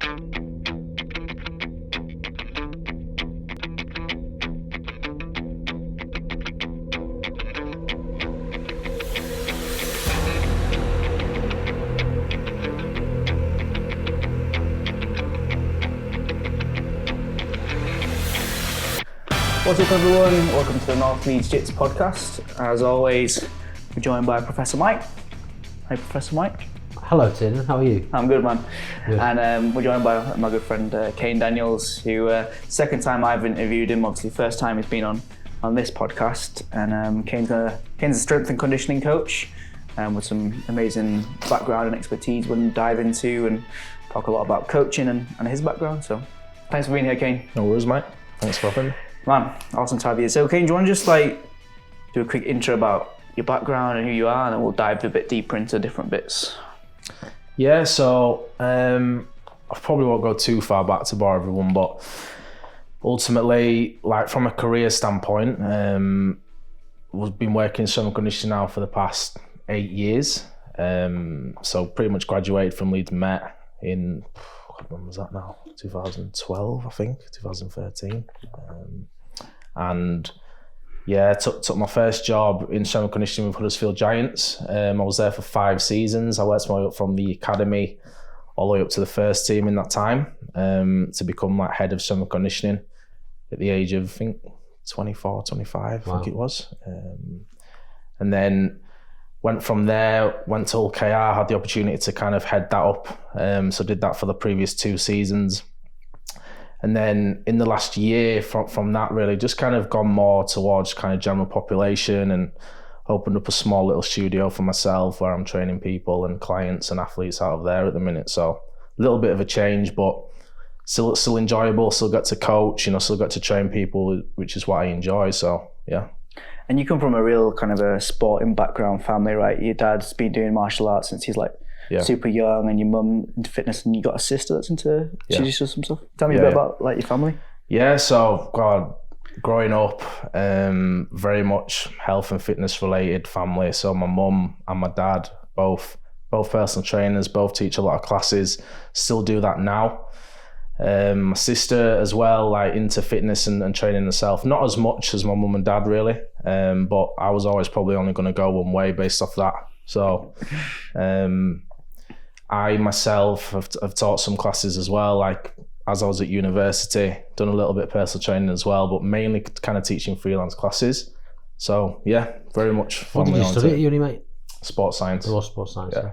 What's up everyone, welcome to the North Leeds Jitz podcast. As always, we're joined by Professor Mike. Hi Professor Mike. Hello Tim, how are you? I'm good man. Good. And we're joined by my good friend Kane Daniels, who second time I've interviewed him, obviously first time he's been on this podcast. And Kane's a strength and conditioning coach with some amazing background and expertise we'll dive into and talk a lot about coaching and his background. So thanks for being here, Kane. No worries, mate. Thanks for having me. Man, awesome to have you. So, Kane, do you want to just do a quick intro about your background and who you are, and then we'll dive a bit deeper into different bits? Yeah, so I probably won't go too far back to bore everyone, but ultimately, from a career standpoint, we've been working in strength and conditioning now for the past 8 years. So pretty much graduated from Leeds Met in, when was that now? 2012, I think, 2013. And yeah, took my first job in strength and conditioning with Huddersfield Giants. I was there for 5 seasons. I worked my way up from the academy all the way up to the first team in that time, to become head of strength and conditioning at the age of, I think, 24, 25, wow. I think it was. And then went from there, went to KR, had the opportunity to kind of head that up. So did that for the previous 2 seasons. And then in the last year from that, really just kind of gone more towards kind of general population and opened up a small little studio for myself where I'm training people and clients and athletes out of there at the minute. So a little bit of a change, but still enjoyable, still got to coach, still got to train people, which is what I enjoy. So yeah. And you come from a real kind of a sporting background family, right? Your dad's been doing martial arts since he's super young, and your mum into fitness, and you got a sister that's into jiu-jitsu some stuff. Tell me a bit about your family. Yeah, so growing up, very much health and fitness related family. So my mum and my dad, both personal trainers, both teach a lot of classes, still do that now. My sister as well, into fitness and training herself, not as much as my mum and dad really, but I was always probably only going to go one way based off that. So I myself have taught some classes as well, as I was at university, done a little bit of personal training as well, but mainly kind of teaching freelance classes. So yeah, very much family. What did you study at uni, mate? Sports science. It was sports science, yeah.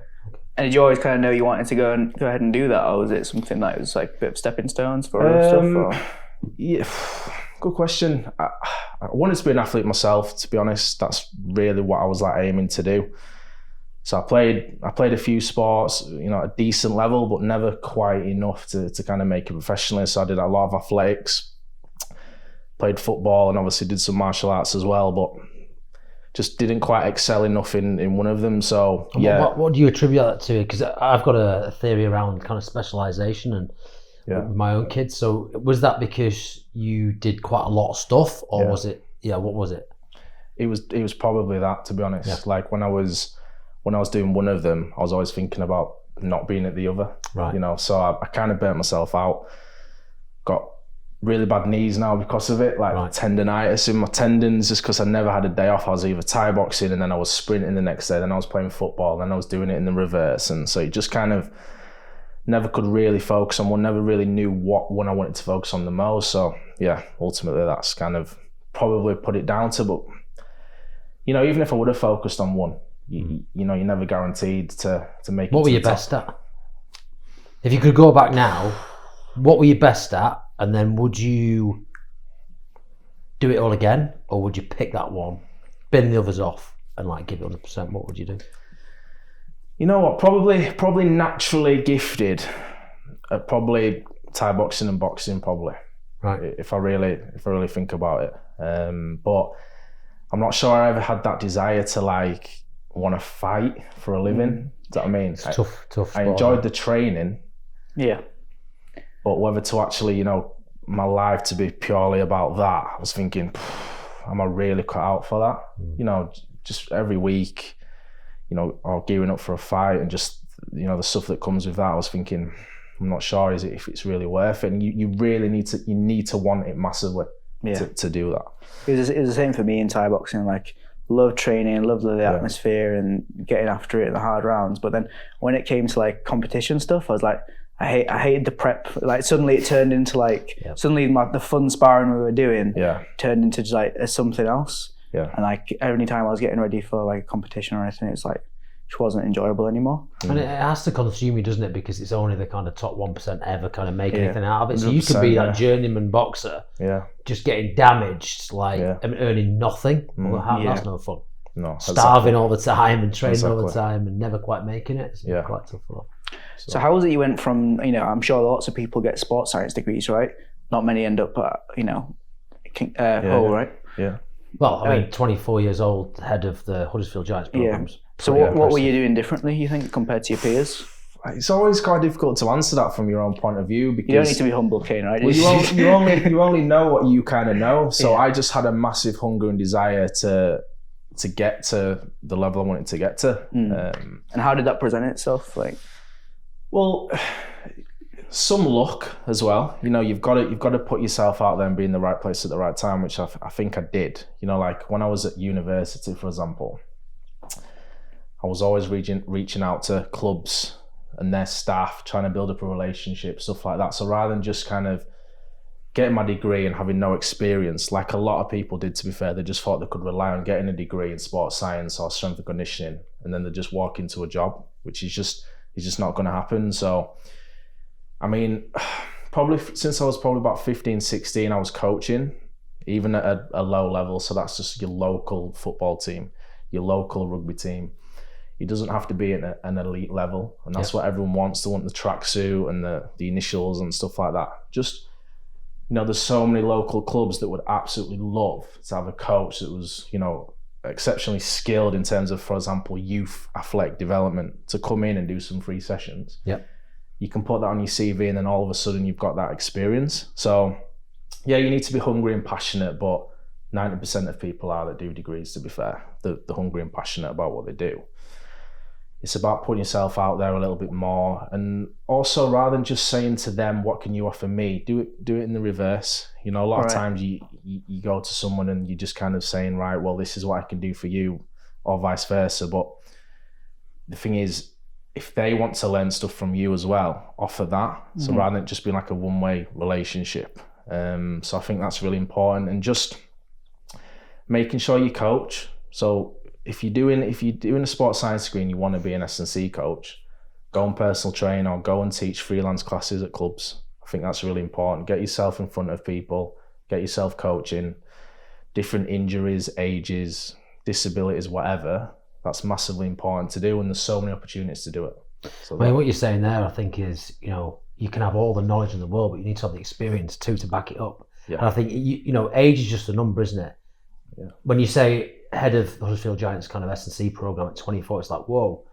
And did you always kind of know you wanted to go ahead and do that, or was it something that was a bit of stepping stones for other stuff? Or? Yeah, good question. I wanted to be an athlete myself, to be honest. That's really what I was aiming to do. So I played a few sports, at a decent level, but never quite enough to kind of make it professionally. So I did a lot of athletics, played football, and obviously did some martial arts as well, but just didn't quite excel enough in one of them. So yeah. What do you attribute that to? Because I've got a theory around kind of specialisation and with my own kids. So was that because you did quite a lot of stuff, or was it? Yeah, what was it? It was probably that, to be honest. Yeah. When I was doing one of them, I was always thinking about not being at the other. Right. So I kind of burnt myself out. Got really bad knees now because of it, tendonitis in my tendons, just because I never had a day off. I was either Thai boxing, and then I was sprinting the next day, then I was playing football, then I was doing it in the reverse, and so it just kind of never could really focus on one, never really knew what one I wanted to focus on the most. So yeah, ultimately that's kind of probably put it down to, but even if I would have focused on one, you're never guaranteed to make it. What were you best at? If you could go back now, what were you best at? And then would you do it all again, or would you pick that one, bin the others off, and give it 100%? What would you do? You know what? Probably naturally gifted at probably Thai boxing and boxing, probably. Right. If I really think about it, but I'm not sure I ever had that desire to want to fight for a living. Do you know what I mean? It's tough. I enjoyed the training. Yeah. But whether to actually, my life to be purely about that, I was thinking, am I really cut out for that? Just every week, or gearing up for a fight, and just, the stuff that comes with that, I was thinking, I'm not sure if it's really worth it. And you really need to want it massively to do that. It was the same for me in Thai boxing. Like, love training, love the atmosphere and getting after it in the hard rounds. But then when it came to like competition stuff, I was like, I hated the prep. Like, suddenly it turned into like suddenly the fun sparring we were doing turned into just like something else. Yeah. And like every time I was getting ready for like a competition or anything, it's like it wasn't enjoyable anymore. And it has to consume you, doesn't it? Because it's only the kind of top 1% ever kind of make anything out of it. So you could be that journeyman boxer, just getting damaged, like and earning nothing. Well, that's no fun. No, starving all the time and training all the time and never quite making it. It's quite tough for them. So how was it you went from, I'm sure lots of people get sports science degrees, right? Not many end up at, Hull, right? Yeah. Well, I mean, 24 years old, head of the Huddersfield Giants programs. So what were you doing differently, you think, compared to your peers? It's always quite difficult to answer that from your own point of view, because you don't need to be humble, Kane, right? Well, you only know what you kind of know. So I just had a massive hunger and desire to get to the level I wanted to get to. And how did that present itself? Like, well, some luck as well. You've got to put yourself out there and be in the right place at the right time, which I think I did. Like when I was at university, for example, I was always reaching out to clubs and their staff, trying to build up a relationship, stuff like that. So rather than just kind of getting my degree and having no experience, like a lot of people did, to be fair, they just thought they could rely on getting a degree in sports science or strength and conditioning, and then they just walk into a job, which is just not going to happen. So, I mean, probably since I was probably about 15, 16, I was coaching, even at a low level. So that's just your local football team, your local rugby team. It doesn't have to be at an elite level. And that's what everyone wants. They want the tracksuit and the initials and stuff like that. Just, there's so many local clubs that would absolutely love to have a coach that was, exceptionally skilled in terms of, for example, youth athletic development, to come in and do some free sessions. Yep. You can put that on your CV and then all of a sudden you've got that experience. So, you need to be hungry and passionate, but 90% of people are that do degrees, to be fair. They're hungry and passionate about what they do. It's about putting yourself out there a little bit more. And also, rather than just saying to them, what can you offer me? Do it in the reverse. A lot of times you go to someone and you're just kind of saying, right, well, this is what I can do for you, or vice versa. But the thing is, if they want to learn stuff from you as well, offer that. So rather than it just being like a one-way relationship. So I think that's really important. And just making sure you coach. So if you're doing a sports science degree and you want to be an S&C coach, go and personal train or go and teach freelance classes at clubs. I think that's really important. Get yourself in front of people, get yourself coaching, different injuries, ages, disabilities, whatever. That's massively important to do, and there's so many opportunities to do it. So what you're saying there, I think, is, you can have all the knowledge in the world, but you need to have the experience too to back it up. Yeah. And I think, age is just a number, isn't it? Yeah. When you say head of the Huddersfield Giants kind of S&C program at 24, it's like, whoa,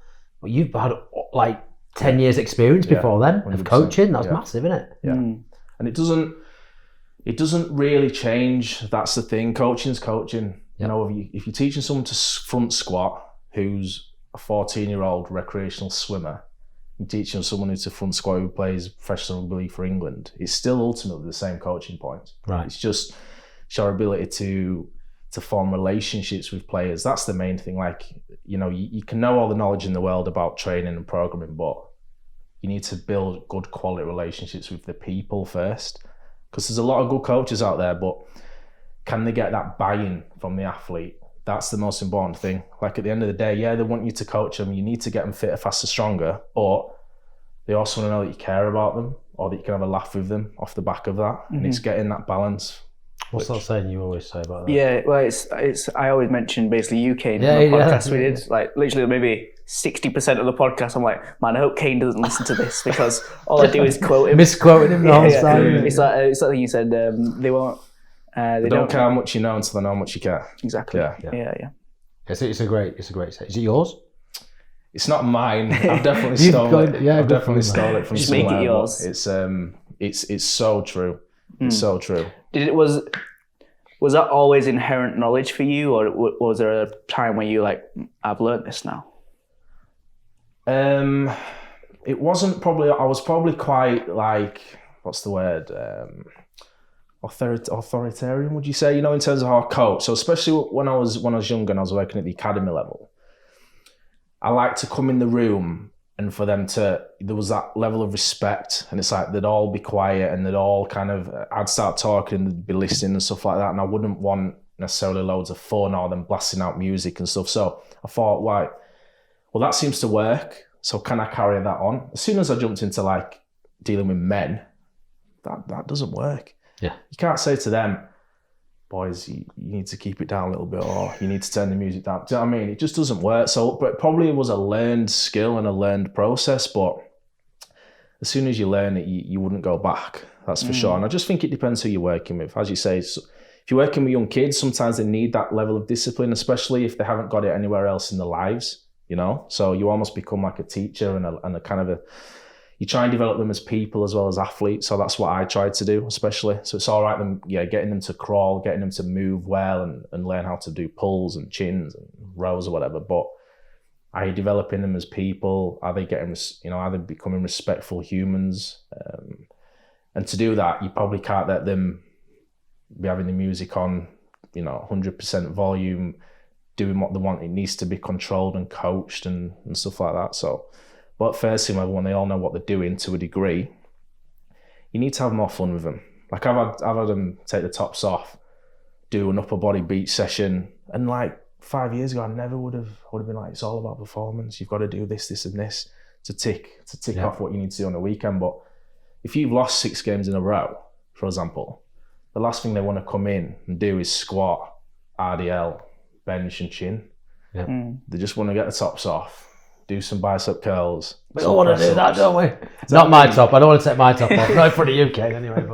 but you've had like 10 years experience before then 100%. Of coaching. That's massive, isn't it? Yeah. And it doesn't really change. That's the thing. Coaching's coaching. Yep. If you're teaching someone to front squat who's a 14-year-old recreational swimmer, you're teaching someone who's a front squat who plays professional rugby league for England, it's still ultimately the same coaching point. Right. It's just your ability to form relationships with players. That's the main thing. Like, you can know all the knowledge in the world about training and programming, but you need to build good quality relationships with the people first. Because there's a lot of good coaches out there, but can they get that buy-in from the athlete? That's the most important thing. Like, at the end of the day, they want you to coach them. You need to get them fitter, faster, stronger, but they also want to know that you care about them, or that you can have a laugh with them off the back of that. Mm-hmm. And it's getting that balance. What's that saying you always say about that? Yeah, well, it's. I always mention basically you, Kane, in the podcast we did. Like, literally maybe 60% of the podcast, I'm like, man, I hope Kane doesn't listen to this, because all I do is quote him. Misquoting him the whole time. It's like you said, they won't. They don't care how much you know until they know how much you care. Exactly. Yeah. It's a great say. Is it yours? It's not mine. I've definitely stolen it. I've definitely stole it from just somewhere. Make it yours. It's so true. It's so true. Was that always inherent knowledge for you, or was there a time where you like, I've learned this now? it wasn't probably. I was probably quite like, what's the word? Authoritarian, would you say? You know, in terms of our coach. So especially when I was younger and I was working at the academy level, I like to come in the room and for them to, there was that level of respect, and it's like they'd all be quiet and they'd all kind of, I'd start talking and they'd be listening and stuff like that, and I wouldn't want necessarily loads of fun or them blasting out music and stuff. So I thought, right, well, that seems to work, so can I carry that on? As soon as I jumped into like dealing with men, that doesn't work. Yeah. You can't say to them, boys, you need to keep it down a little bit, or you need to turn the music down. Do you know what I mean? It just doesn't work. So, but it probably was a learned skill and a learned process, but as soon as you learn it, you wouldn't go back. That's for sure. And I just think it depends who you're working with. As you say, if you're working with young kids, sometimes they need that level of discipline, especially if they haven't got it anywhere else in their lives, you know? So you almost become like a teacher and a kind of a, you try and develop them as people as well as athletes. So that's what I tried to do, especially. So it's all right, getting them to crawl, getting them to move well and learn how to do pulls and chins and rows or whatever. But are you developing them as people? Are they are they becoming respectful humans? And to do that, you probably can't let them be having the music on, 100% volume, doing what they want. It needs to be controlled and coached and stuff like that. So, but first thing, when they all know what they're doing to a degree, you need to have more fun with them. Like I've had them take the tops off, do an upper body beach session, and like 5 years ago, I never would have been like, it's all about performance. You've got to do this, this, and this to tick off what you need to do on the weekend. But if you've lost 6 games in a row, for example, the last thing they want to come in and do is squat, RDL, bench, and chin. Yeah. They just want to get the tops off. Do some bicep curls. We all want to do that, don't we? Not my top. I don't want to take my top off. Not in front of you, Kane, anyway.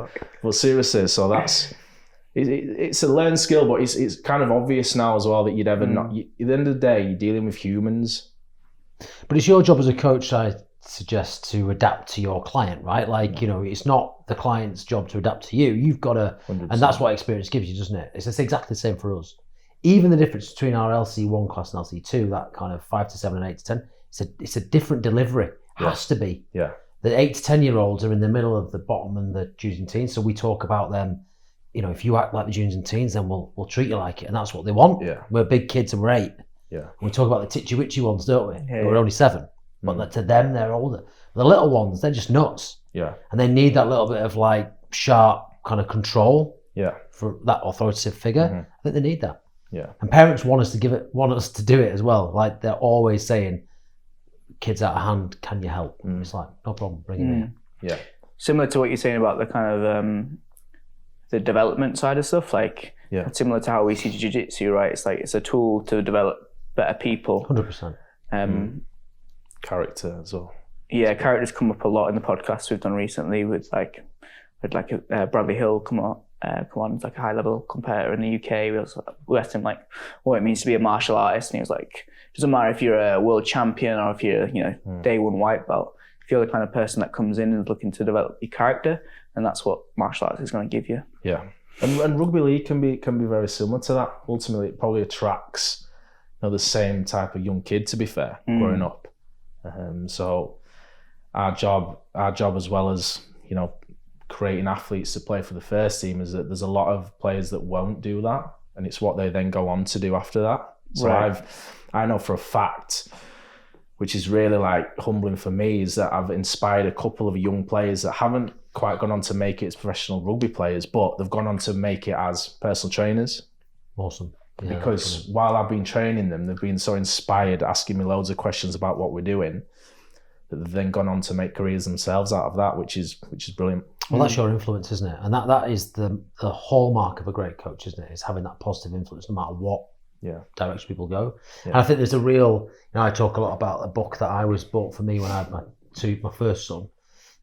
But seriously, so that's it's a learned skill, but it's kind of obvious now as well that you'd ever not. At the end of the day, you're dealing with humans. But it's your job as a coach, I suggest, to adapt to your client, right? Like, it's not the client's job to adapt to you. You've got to, 100%. And that's what experience gives you, doesn't it? It's exactly the same for us. Even the difference between our LC1 class and LC2, that kind of 5 to 7 and 8 to 10. It's a different delivery. Has to be. Yeah. The 8 to 10-year-olds are in the middle of the bottom and the juniors and teens. So we talk about them. If you act like the juniors and teens, then we'll treat you like it, and that's what they want. Yeah. We're big kids and we're 8. Yeah. And we talk about the titchy witchy ones, don't we? Yeah. We're only 7, but to them they're older. The little ones, they're just nuts. Yeah. And they need that little bit of like sharp kind of control. Yeah. For that authoritative figure. Mm-hmm. I think they need that. Yeah. And parents want us to do it as well. Like they're always saying, kids out of hand, can you help? It's like, no problem, bring it in. Yeah. Similar to what you're saying about the kind of the development side of stuff, like similar to how we see Jiu Jitsu, right? It's like it's a tool to develop better people. 100%. Character as well. Yeah, characters come up a lot in the podcasts we've done recently with Bradley Hill come on as like a high level competitor in the UK. We asked him like what it means to be a martial artist, and he was like, doesn't matter if you're a world champion or if you're day one white belt. If you're the kind of person that comes in and is looking to develop your character, and that's what martial arts is going to give you. Yeah, and rugby league can be very similar to that. Ultimately, it probably attracts the same type of young kid. To be fair, growing up. So our job as well as creating athletes to play for the first team is that there's a lot of players that won't do that, and it's what they then go on to do after that. So I know for a fact, which is really like humbling for me, is that I've inspired a couple of young players that haven't quite gone on to make it as professional rugby players, but they've gone on to make it as personal trainers. Awesome. Yeah, because while I've been training them, they've been so inspired, asking me loads of questions about what we're doing, that they've then gone on to make careers themselves out of that, which is brilliant. Well, that's your influence, isn't it? And that is the hallmark of a great coach, isn't it? Is having that positive influence no matter what direction people go. Yeah. And I think there's a real, I talk a lot about a book that I was bought for me when I had my first son,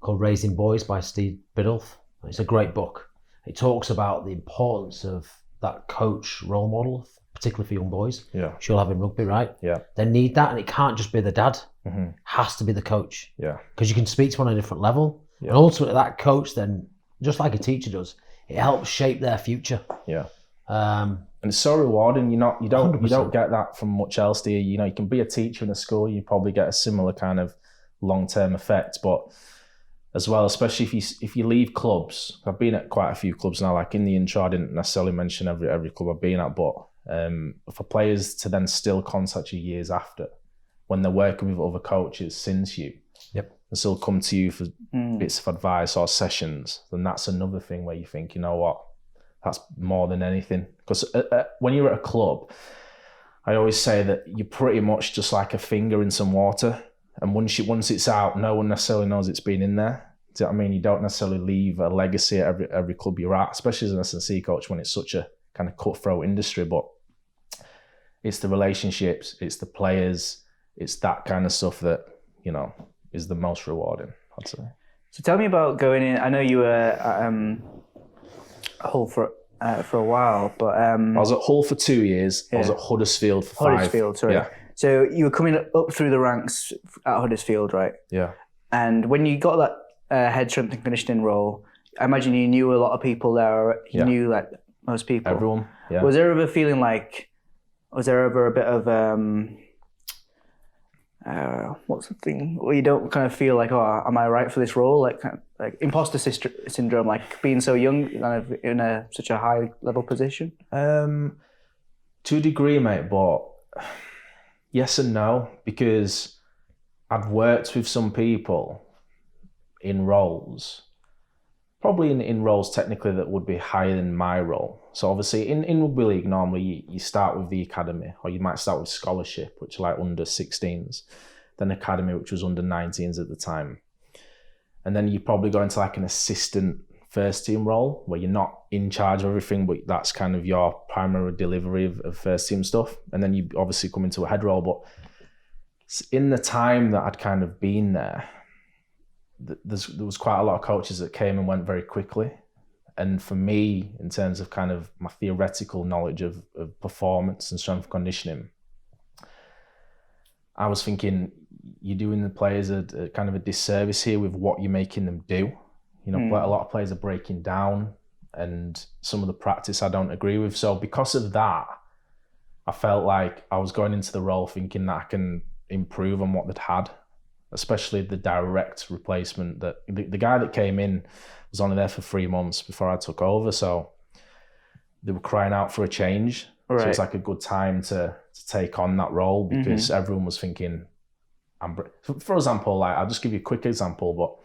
called Raising Boys by Steve Biddulph. It's a great book. It talks about the importance of that coach role model, particularly for young boys. Yeah. She'll have in rugby, right? Yeah. They need that, and it can't just be the dad. Mm-hmm. It has to be the coach. Yeah. Because you can speak to one on a different level. Yeah. And ultimately that coach then, just like a teacher does, it helps shape their future. Yeah. And it's so rewarding. You don't get that from much else, do you? You can be a teacher in a school, you probably get a similar kind of long-term effect. But as well, especially if you leave clubs, I've been at quite a few clubs now. Like in the intro, I didn't necessarily mention every club I've been at, but for players to then still contact you years after, when they're working with other coaches since you, and still come to you for bits of advice or sessions, then that's another thing where you think, you know what, that's more than anything. Because when you're at a club, I always say that you're pretty much just like a finger in some water. And once it's out, no one necessarily knows it's been in there. Do you know what I mean? You don't necessarily leave a legacy at every club you're at, especially as an S&C coach when it's such a kind of cutthroat industry. But it's the relationships, it's the players, it's that kind of stuff that, you know, is the most rewarding, I'd say. So tell me about going in. I know you were at Hull for a while, but I was at Hull for 2 years. I was at Huddersfield for 5. Huddersfield, sorry. Yeah. So you were coming up through the ranks at Huddersfield, right? Yeah. And when you got that head strength and conditioning role, I imagine you knew a lot of people there. You knew like most people. Everyone. Yeah. Was there ever a feeling like? Was there ever a bit of what's the thing where you don't kind of feel like, oh, am I right for this role? Like imposter syndrome, like being so young, kind of in such a high level position. To a degree, mate, but yes and no, because I'd worked with some people in roles, probably in roles technically that would be higher than my role. So obviously in rugby league, normally you start with the academy, or you might start with scholarship, which are like under 16s, then academy, which was under 19s at the time. And then you probably go into like an assistant first team role where you're not in charge of everything, but that's kind of your primary delivery of first team stuff. And then you obviously come into a head role. But in the time that I'd kind of been there, there was quite a lot of coaches that came and went very quickly. And for me, in terms of kind of my theoretical knowledge of performance and strength conditioning, I was thinking you're doing the players a kind of a disservice here with what you're making them do. You know, a lot of players are breaking down, and some of the practice I don't agree with. So because of that, I felt like I was going into the role thinking that I can improve on what they'd had, especially the direct replacement. That the guy that came in was only there for 3 months before I took over. So they were crying out for a change. Right. So it's like a good time to take on that role, because everyone was thinking, for example, like I'll just give you a quick example, but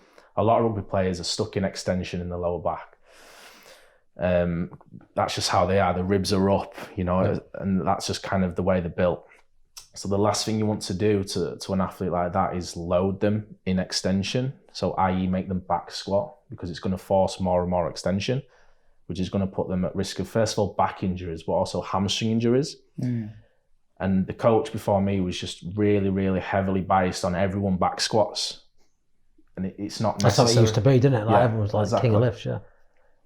a lot of rugby players are stuck in extension in the lower back. That's just how they are. The ribs are up, you know, and that's just kind of the way they're built. So the last thing you want to do to an athlete like that is load them in extension. So i.e. make them back squat, because it's going to force more and more extension, which is going to put them at risk of, first of all, back injuries, but also hamstring injuries. And the coach before me was just really, really heavily biased on everyone back squats. And it's not necessary. That's how it used to be, didn't it? Like everyone was like exactly. King of lifts, yeah.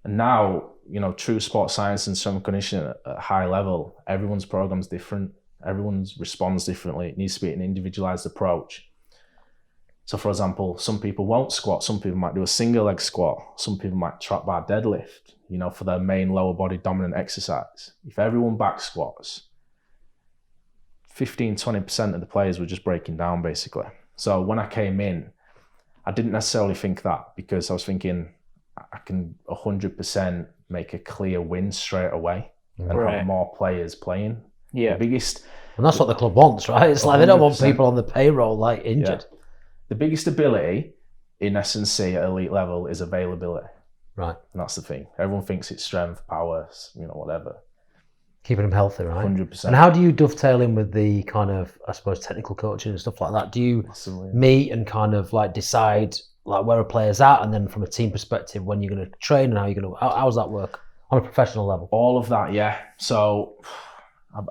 And now, you know, true sports science and strength conditioning at a high level, everyone's program's different. Everyone responds differently. It needs to be an individualized approach. So, for example, some people won't squat. Some people might do a single leg squat. Some people might trap bar deadlift, you know, for their main lower body dominant exercise. If everyone back squats, 15-20% of the players were just breaking down, basically. So when I came in, I didn't necessarily think that, because I was thinking I can 100% make a clear win straight away and have more players playing. Yeah. The biggest, and that's what the club wants, right? It's like 100%. They don't want people on the payroll like injured. Yeah. The biggest ability in S&C at elite level is availability. Right. And that's the thing. Everyone thinks it's strength, power, you know, whatever. Keeping them healthy, right? 100%. And how do you dovetail in with the kind of, I suppose, technical coaching and stuff like that? Do you meet and kind of like decide like where a player's at, and then from a team perspective, when you're going to train and how you're going to, how does that work on a professional level? All of that, yeah. So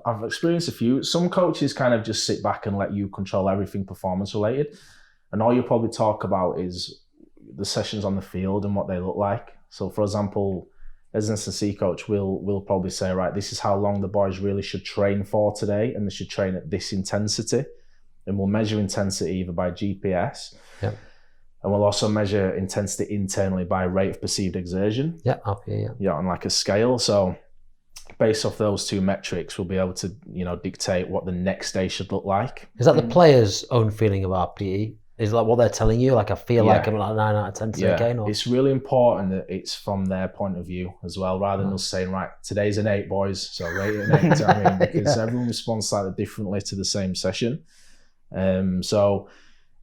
I've experienced a few. Some coaches kind of just sit back and let you control everything performance related. And all you probably talk about is the sessions on the field and what they look like. So for example, as an S&C coach, we'll probably say, right, this is how long the boys really should train for today, and they should train at this intensity. And we'll measure intensity either by GPS, and we'll also measure intensity internally by rate of perceived exertion. Yeah, on like a scale. So based off those two metrics, we'll be able to, you know, dictate what the next day should look like. Is that the player's own feeling of RPE? Is like what they're telling you? Like I feel like I'm like 9 out of 10 today, Kane? Or? It's really important that it's from their point of view as well, rather than us saying, right, today's an 8, boys, so rate it an 8. You know what I mean? Because everyone responds slightly differently to the same session. So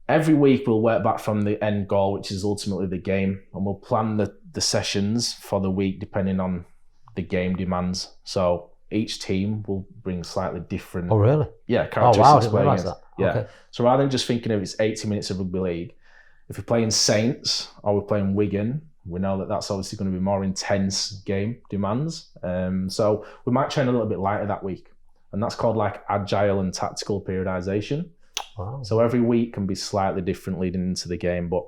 every week we'll work back from the end goal, which is ultimately the game, and we'll plan the sessions for the week depending on the game demands. So each team will bring slightly different. Oh, really? Yeah, characteristics. Oh, wow, I didn't realise that. Yeah. Okay. So rather than just thinking of it's 80 minutes of rugby league, if we're playing Saints or we're playing Wigan, we know that that's obviously going to be more intense game demands. So we might train a little bit lighter that week. And that's called like agile and tactical periodization. Wow. So every week can be slightly different leading into the game, but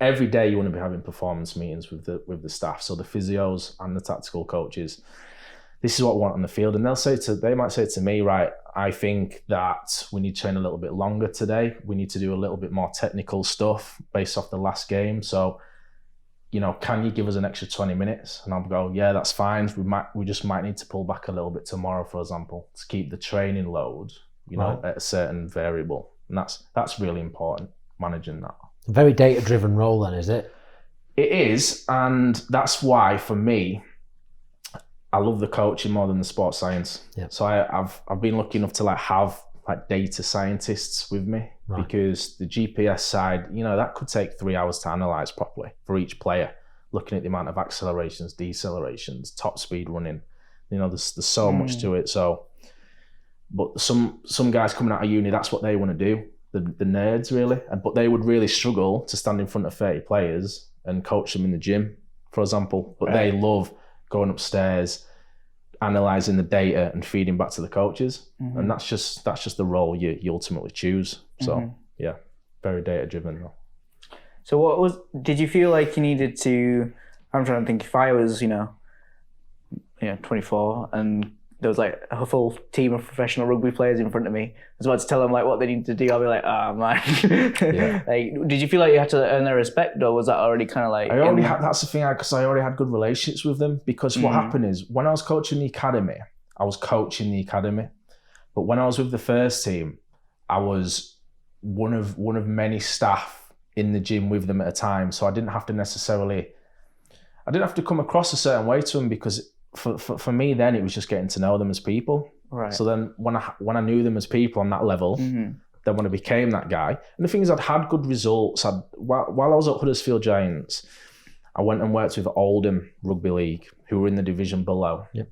every day you want to be having performance meetings with the staff. So the physios and the tactical coaches, this is what we want on the field. And they might say to me, right, I think that we need to train a little bit longer today. We need to do a little bit more technical stuff based off the last game. So, can you give us an extra 20 minutes? And I'll go, yeah, that's fine. We just might need to pull back a little bit tomorrow, for example, to keep the training load, at a certain variable. And that's really important, managing that. Very data-driven role then, is it? It is, and that's why, for me, I love the coaching more than the sports science. Yeah. So I've been lucky enough to have data scientists with me, because the GPS side, that could take 3 hours to analyze properly for each player, looking at the amount of accelerations, decelerations, top speed running. There's so much to it. So, but some guys coming out of uni, that's what they want to do. The nerds really, but they would really struggle to stand in front of 30 players and coach them in the gym, for example. But they love going upstairs, analysing the data and feeding back to the coaches. Mm-hmm. And that's just the role you ultimately choose. So very data driven though. So did you feel like you needed to, I'm trying to think, if I was, 24 and there was a full team of professional rugby players in front of me, I was about to tell them what they need to do, I'll be like, oh man. Did you feel like you had to earn their respect, or was that already kind of I already had, that's the thing, because I already had good relationships with them, because what happened is when I was coaching the academy, but when I was with the first team, I was one of many staff in the gym with them at a time. So I didn't have to come across a certain way to them, because for me then it was just getting to know them as people. Right. So then when I knew them as people on that level, then when I became that guy, and the thing is I'd had good results. While I was at Huddersfield Giants, I went and worked with Oldham Rugby League, who were in the division below. Yep.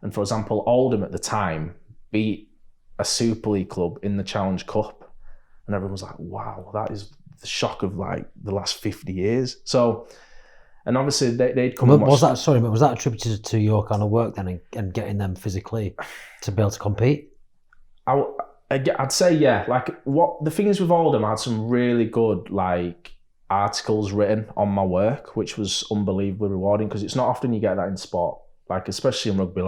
And for example, Oldham at the time beat a Super League club in the Challenge Cup, and everyone was like, wow, that is the shock of the last 50 years. So, and obviously they'd come and watch. Was that attributed to your kind of work then, and getting them physically to be able to compete? I'd say, yeah. What the thing is with Oldham, I had some really good articles written on my work, which was unbelievably rewarding, because it's not often you get that in sport, especially in rugby.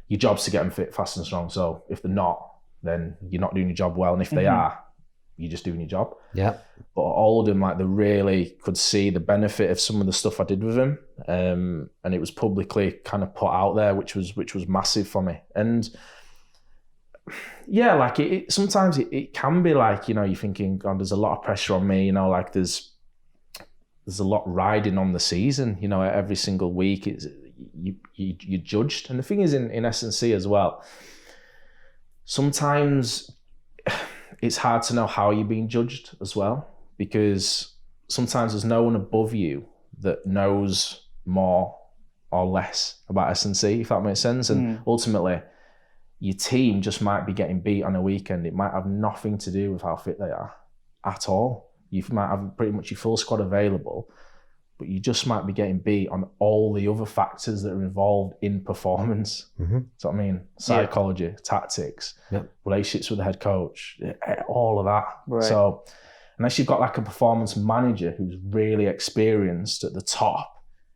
Your job's to get them fit, fast and strong. So if they're not, then you're not doing your job well, and if they are, you're just doing your job. Yeah. But Oldham, they really could see the benefit of some of the stuff I did with them, and it was publicly kind of put out there, which was massive for me. And yeah, sometimes it can be you're thinking, God, there's a lot of pressure on me. There's a lot riding on the season. Every single week you're judged, and the thing is in S&C as well, sometimes it's hard to know how you're being judged as well, because sometimes there's no one above you that knows more or less about S&C, if that makes sense. And ultimately, your team just might be getting beat on a weekend. It might have nothing to do with how fit they are at all. You might have pretty much your full squad available, but you just might be getting beat on all the other factors that are involved in performance. Mm-hmm. So I mean, psychology, tactics, relationships with the head coach, all of that. Right. So unless you've got a performance manager who's really experienced at the top,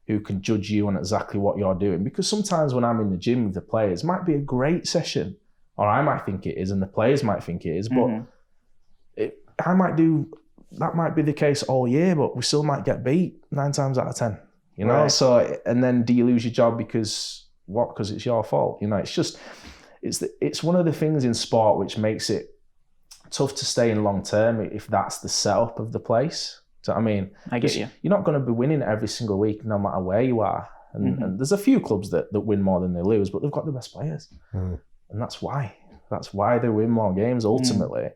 who can judge you on exactly what you're doing, because sometimes when I'm in the gym with the players, it might be a great session, or I might think it is, and the players might think it is, but that might be the case all year, but we still might get beat 9 times out of 10, Right. So, and then do you lose your job because it's your fault? It's one of the things in sport which makes it tough to stay in long term if that's the setup of the place. Do you know what I mean? I get you. You're not going to be winning every single week, no matter where you are. And there's a few clubs that win more than they lose, but they've got the best players. And that's why. That's why they win more games ultimately.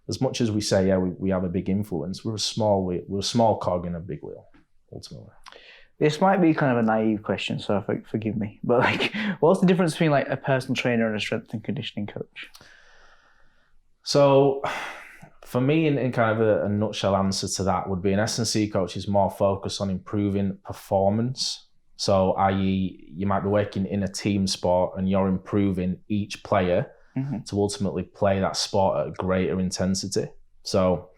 As much as we say, we have a big influence, we're a small cog in a big wheel, ultimately. This might be kind of a naive question, so forgive me. But like, what's the difference between like a personal trainer and a strength and conditioning coach? So, for me, in kind of a nutshell answer to that would be an S&C coach is more focused on improving performance. So, i.e., you might be working in a team sport and you're improving each player to ultimately play that sport at a greater intensity. So,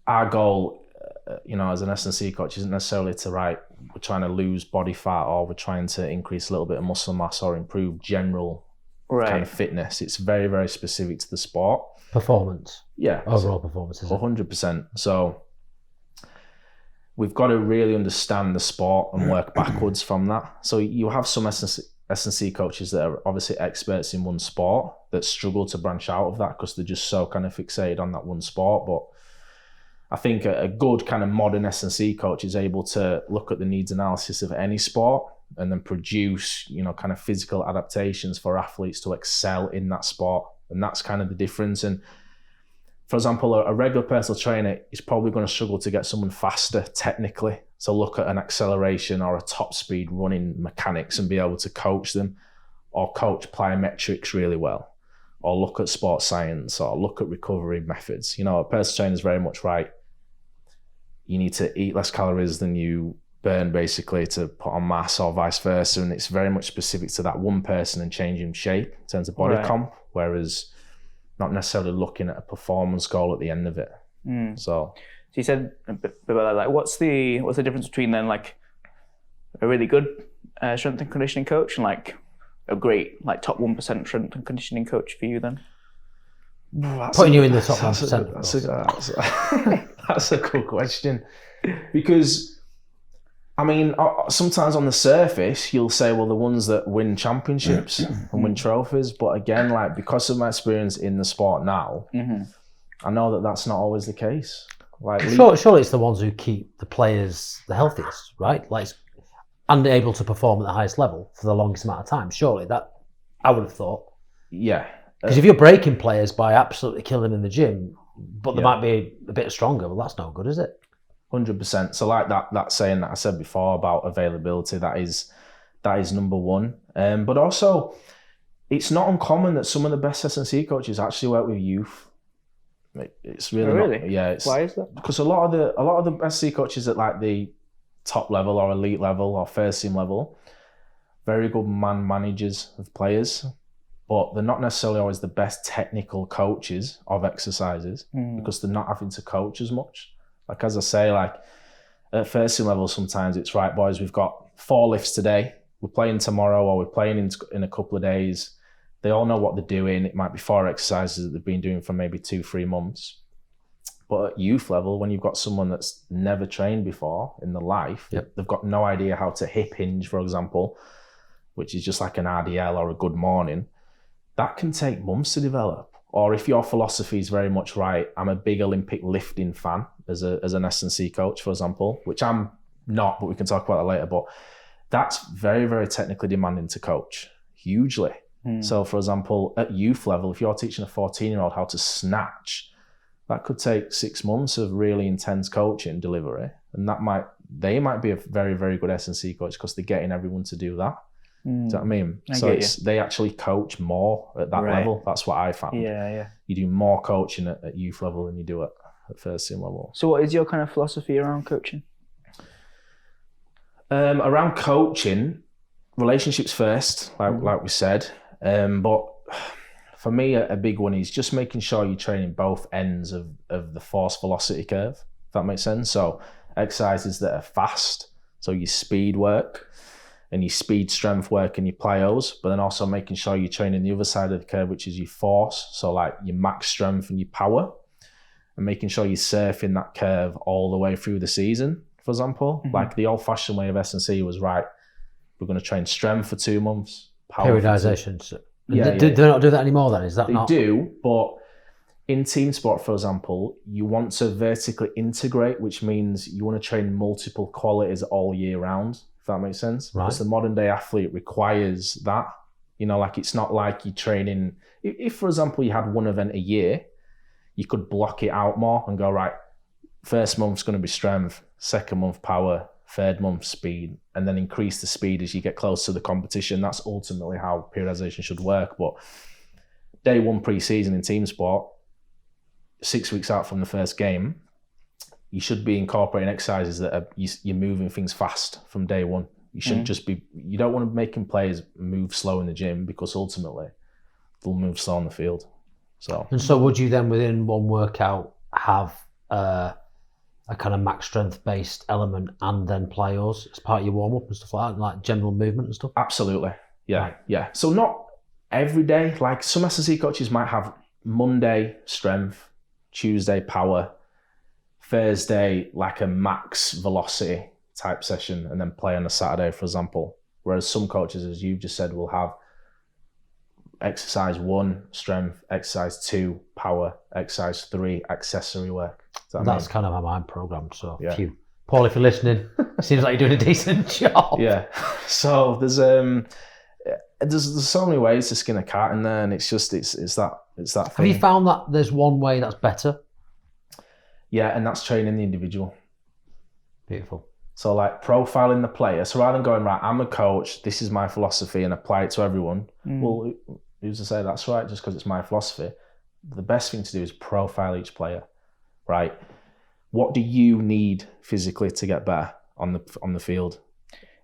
our goal, as an S&C coach isn't necessarily to we're trying to lose body fat or we're trying to increase a little bit of muscle mass or improve general kind of fitness. It's very, very specific to the sport. Performance. Yeah. Overall performance, is it? 100%. So we've got to really understand the sport and work backwards from that. So you have some S&C coaches that are obviously experts in one sport that struggle to branch out of that because they're just so kind of fixated on that one sport. But I think a good kind of modern S&C coach is able to look at the needs analysis of any sport and then produce, kind of physical adaptations for athletes to excel in that sport. And that's kind of the difference. And for example, a regular personal trainer is probably going to struggle to get someone faster technically. So look at an acceleration or a top speed running mechanics and be able to coach them, or coach plyometrics really well, or look at sports science, or look at recovery methods. A personal trainer is very much you need to eat less calories than you burn basically to put on mass, or vice versa. And it's very much specific to that one person and changing shape in terms of body comp, whereas not necessarily looking at a performance goal at the end of it. So you said a bit about that. Like, what's the difference between then like a really good strength and conditioning coach and like a great like top 1% strength and conditioning coach for you then? Putting you in the top 1%. That's a good question, because I mean, sometimes on the surface you'll say, well, the ones that win championships and win trophies, but again, like, because of my experience in the sport now, I know that that's not always the case. Like, surely it's the ones who keep the players the healthiest, right? Like, and able to perform at the highest level for the longest amount of time. Surely that, I would have thought. Yeah. Because if you're breaking players by absolutely killing them in the gym, but they might be a bit stronger, well, that's no good, is it? 100%. So like that saying that I said before about availability, that is number one. But also, it's not uncommon that some of the best S&C coaches actually work with youth. It's really not, yeah. Why is that? Because a lot of the S&C coaches at like the top level or elite level or first team level, very good managers of players, but they're not necessarily always the best technical coaches of exercises because they're not having to coach as much. Like, as I say, like at first team level, sometimes it's right, boys, we've got 4 lifts today. We're playing tomorrow, or we're playing in a couple of days. They all know what they're doing. It might be 4 exercises that they've been doing for maybe 2-3 months. But at youth level, when you've got someone that's never trained before in their life, they've got no idea how to hip hinge, for example, which is just like an RDL or a good morning. That can take months to develop. Or if your philosophy is very much I'm a big Olympic lifting fan as an S&C coach, for example, which I'm not, but we can talk about that later. But that's very, very technically demanding to coach, hugely. So, for example, at youth level, if you're teaching a 14-year-old how to snatch, that could take 6 months of really intense coaching delivery. And they might be a very, very good S&C coach because they're getting everyone to do that. Do you know what I mean? They actually coach more at that level. That's what I found. Yeah. You do more coaching at youth level than you do at first team level. So what is your kind of philosophy around coaching? Around coaching, relationships first, like we said. But for me, a big one is just making sure you're training both ends of the force velocity curve, if that makes sense. So exercises that are fast, so your speed work, and your speed strength work and your plyos, but then also making sure you're training the other side of the curve, which is your force. So like your max strength and your power, and making sure you're surfing that curve all the way through the season, for example. Like the old fashioned way of S&C was we're going to train strength for 2 months. Periodization. Do they not do that anymore then? Is that not? They do, but in team sport, for example, you want to vertically integrate, which means you want to train multiple qualities all year round, if that makes sense. Right. Because the modern day athlete requires that. You know, like it's not like you're training. If, for example, you had one event a year, you could block it out more and go, right, first month's going to be strength, second month power, third month speed, and then increase the speed as you get close to the competition. That's ultimately how periodization should work. But day one pre-season in team sport, 6 weeks out from the first game, you should be incorporating exercises that are, you're moving things fast from day one. You shouldn't just be, you don't want to be making players move slow in the gym, because ultimately they'll move slow on the field. And so would you then within one workout have a kind of max strength based element and then plyos as part of your warm up and stuff like general movement and stuff? Absolutely. Yeah. Right. Yeah. So not every day, like some S&C coaches might have Monday strength, Tuesday power, Thursday like a max velocity type session, and then play on a Saturday, for example. Whereas some coaches, as you've just said, will have exercise 1 strength, exercise 2 power, exercise 3 accessory work. That's kind of how I'm programmed. So Yeah. Paul, if you're listening, seems like you're doing a decent job. Yeah. So there's so many ways to skin a cat in there, and it's that thing. Have you found that there's one way that's better? Yeah, and that's training the individual. Beautiful. So like profiling the player. So rather than going, right, I'm a coach, this is my philosophy, and apply it to everyone. Well, who's to say that's right just because it's my philosophy? The best thing to do is profile each player, right? What do you need physically to get better on the field?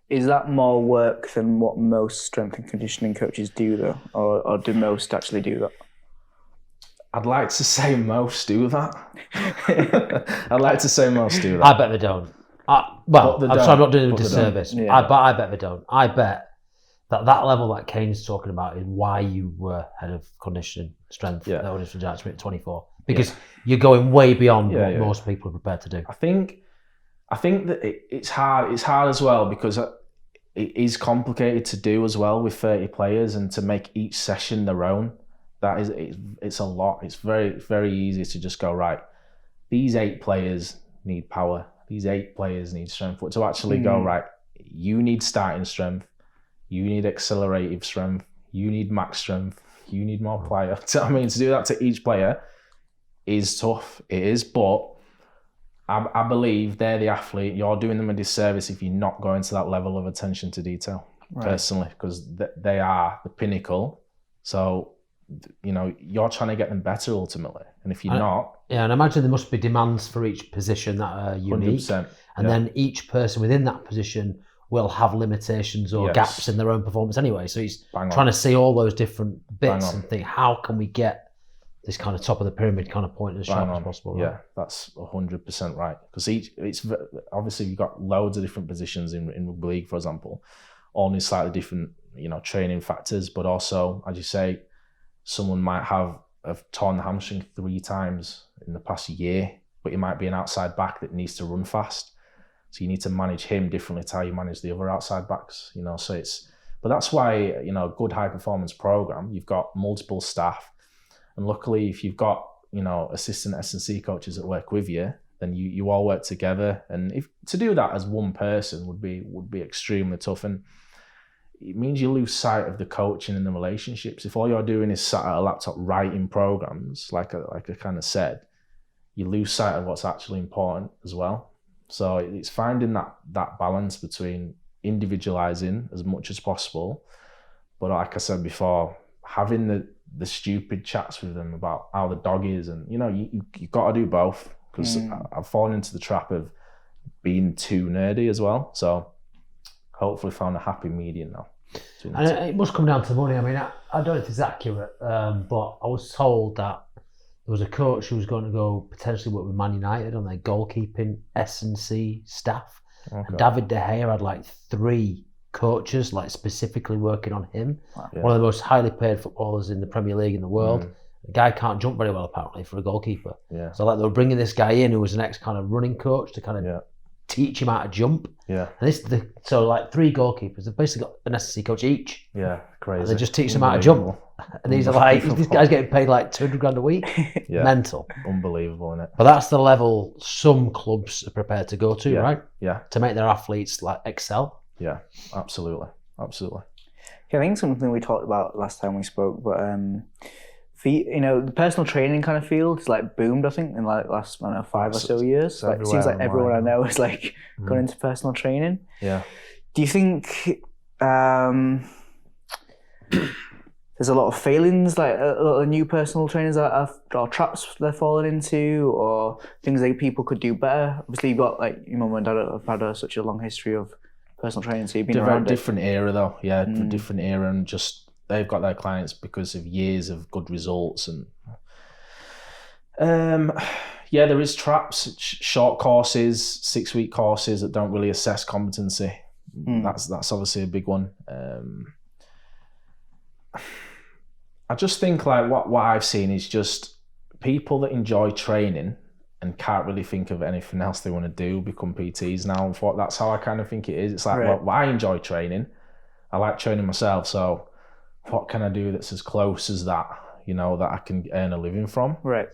Is that more work than what most strength and conditioning coaches do, though? Or do most actually do that? I'd like to say most do that. I'd like to say most do that. I bet they don't. I'm not doing a disservice. Yeah. I bet they don't. I bet that level that Kane's talking about is why you were head of conditioning strength at Otis at 24. Because you're going way beyond what most people are prepared to do. I think that it's hard. It's hard as well because it is complicated to do as well with 30 players, and to make each session their own. It's a lot. It's very, very easy to just go, right, these 8 players need power. These 8 players need strength. But to actually go, right, you need starting strength. You need accelerative strength. You need max strength. You need more plyo. I mean, to do that to each player is tough. It is, but I believe they're the athlete. You're doing them a disservice if you're not going to that level of attention to detail, personally, because they are the pinnacle. So, you know, you're trying to get them better ultimately. And if you're not... Yeah, and I imagine there must be demands for each position that are unique. 100%. And then each person within that position will have limitations or gaps in their own performance anyway. So he's trying to see all those different bits and think, how can we get this kind of top of the pyramid kind of point as sharp as possible? Right? Yeah, that's 100% right. Because it's obviously you've got loads of different positions in rugby league, for example, all need slightly different, you know, training factors, but also, as you say, someone might have torn the hamstring 3 times in the past year, but he might be an outside back that needs to run fast. So you need to manage him differently to how you manage the other outside backs, you know. So but that's why, you know, a good high performance program, you've got multiple staff, and luckily if you've got, you know, assistant S&C coaches that work with you, then you all work together. And if to do that as one person would be extremely tough, and it means you lose sight of the coaching and the relationships. If all you're doing is sat at a laptop writing programs, like I kind of said, you lose sight of what's actually important as well. So it's finding that balance between individualizing as much as possible, but like I said before, having the stupid chats with them about how the dog is, and you know, you got to do both, because I've fallen into the trap of being too nerdy as well. So hopefully found a happy medium now. And it must come down to the money. I mean, I don't know if it's accurate, but I was told that there was a coach who was going to go potentially work with Man United on their goalkeeping S&C staff. Okay. And David De Gea had like 3 coaches like specifically working on him. Wow. Yeah. One of the most highly paid footballers in the Premier League in the world. The guy can't jump very well apparently for a goalkeeper. Yeah. So like they were bringing this guy in who was an ex kind of running coach to kind of teach him how to jump. Yeah. And so like 3 goalkeepers, they've basically got an SSC coach each. Yeah, crazy. And they just teach them how to jump. And these are like, this guy's getting paid like 200 grand a week. Yeah. Mental. Unbelievable, isn't it? But that's the level some clubs are prepared to go to, right? Yeah. To make their athletes like excel. Yeah, absolutely. Yeah, I think something we talked about last time we spoke, but the personal training kind of field is like boomed, I think, in like last 5 or so years. Like, it seems like everyone I know is like gone into personal training. Yeah. Do you think there's a lot of failings, like a lot of new personal trainers or traps they're falling into, or things that people could do better? Obviously, you've got like your mum and dad have had such a long history of personal training, so you've been around different era though. Yeah, different era, and just they've got their clients because of years of good results. And there is traps, short courses, 6-week courses that don't really assess competency. That's obviously a big one. I just think like what I've seen is just people that enjoy training and can't really think of anything else they want to do become PTs now. And that's how I kind of think it is. It's like, well, I enjoy training. I like training myself. So what can I do that's as close as that, that I can earn a living from? Right.